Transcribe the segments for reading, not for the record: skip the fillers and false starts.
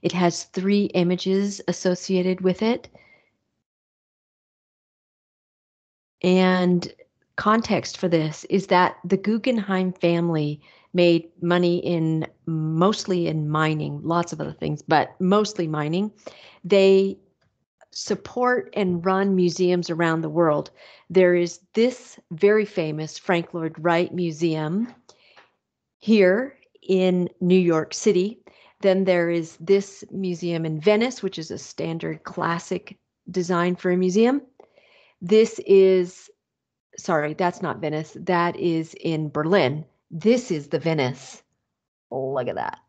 It has 3 images associated with it. And context for this is that the Guggenheim family made money in mostly in mining, lots of other things, but mostly mining. They support and run museums around the world. There is this very famous Frank Lloyd Wright Museum here in New York City. Then there is this museum in Venice, which is a standard classic design for a museum. This is, sorry, that's not Venice. That is in Berlin. This is the Venice. Look at that.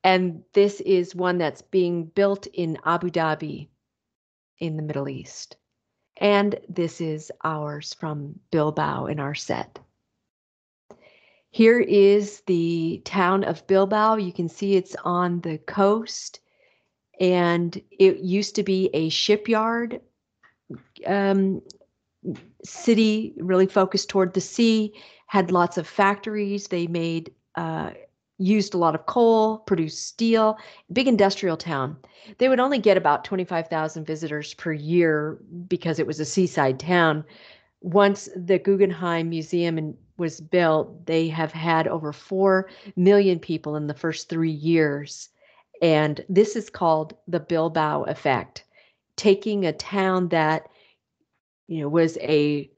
And this is one that's being built in Abu Dhabi in the Middle East. And this is ours from Bilbao in our set. Here is the town of Bilbao. You can see it's on the coast, and it used to be a shipyard city, really focused toward the sea, had lots of factories. They made, used a lot of coal, produced steel, big industrial town. They would only get about 25,000 visitors per year because it was a seaside town. Once the Guggenheim Museum was built, they have had over 4 million people in the first 3 years. And this is called the Bilbao effect, taking a town that, you know, was a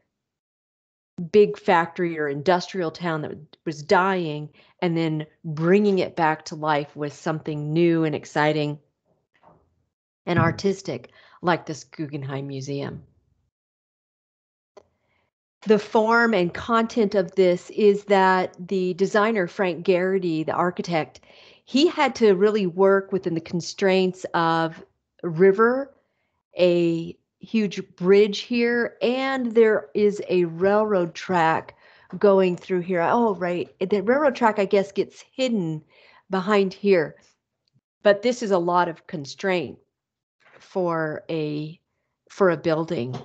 big factory or industrial town that was dying and then bringing it back to life with something new and exciting and artistic, like this Guggenheim Museum. The form and content of this is that the designer, Frank Gehry, the architect, he had to really work within the constraints of a river, a huge bridge here, and there is a railroad track going through here. Oh, right. The railroad track, I guess, gets hidden behind here. But this is a lot of constraint for a building.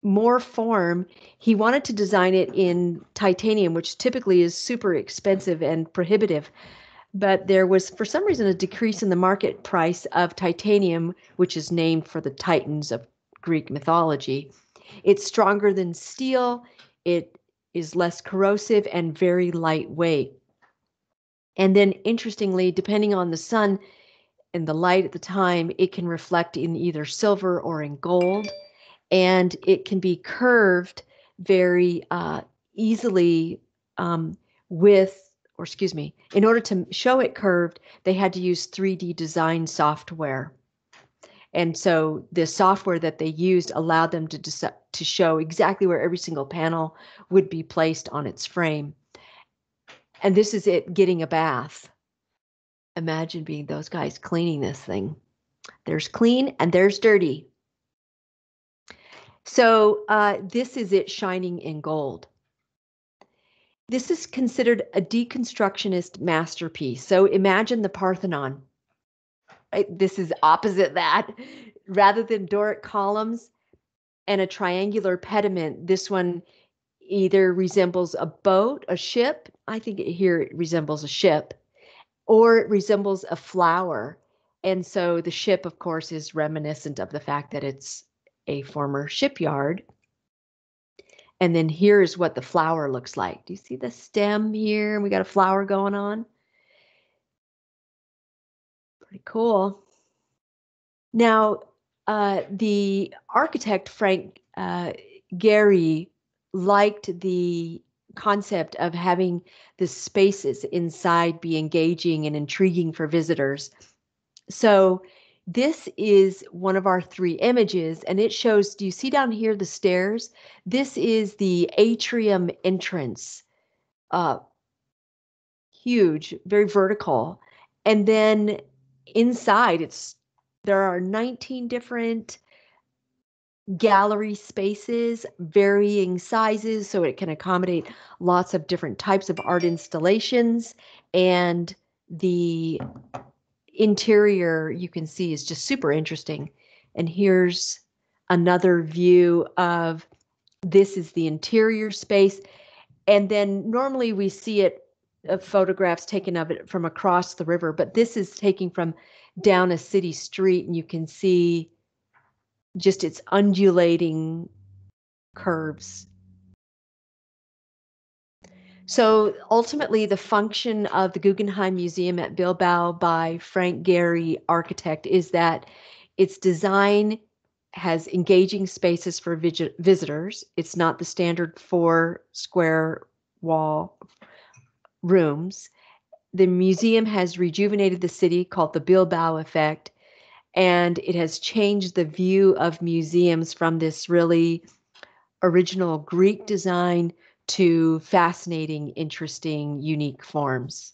More form, he wanted to design it in titanium, which typically is super expensive and prohibitive. But there was, for some reason, a decrease in the market price of titanium, which is named for the Titans of Greek mythology. It's stronger than steel. It is less corrosive and very lightweight. And then, interestingly, depending on the sun and the light at the time, it can reflect in either silver or in gold. And it can be curved very easily in order to show it curved, they had to use 3D design software. And so the software that they used allowed them to show exactly where every single panel would be placed on its frame. And this is it getting a bath. Imagine being those guys cleaning this thing. There's clean and there's dirty. So this is it shining in gold. This is considered a deconstructionist masterpiece. So imagine the Parthenon. Right? This is opposite that. Rather than Doric columns and a triangular pediment, this one either resembles a boat, a ship. I think here it resembles a ship, or it resembles a flower. And so the ship, of course, is reminiscent of the fact that it's a former shipyard. And then here's what the flower looks like. Do you see the stem here? We got a flower going on. Pretty cool. Now, the architect, Frank Gehry, liked the concept of having the spaces inside be engaging and intriguing for visitors. So this is one of our 3 images, and it shows, do you see down here the stairs? This is the atrium entrance. Huge, very vertical. And then inside, there are 19 different gallery spaces, varying sizes, so it can accommodate lots of different types of art installations. And the interior, you can see, is just super interesting. And here's another view of, this is the interior space. And then normally we see it photographs taken of it from across the river, but this is taking from down a city street, and you can see just its undulating curves. So ultimately, the function of the Guggenheim Museum at Bilbao by Frank Gehry, architect, is that its design has engaging spaces for visitors. It's not the standard 4 square wall rooms. The museum has rejuvenated the city, called the Bilbao effect, and it has changed the view of museums from this really original Greek design to fascinating, interesting, unique forms.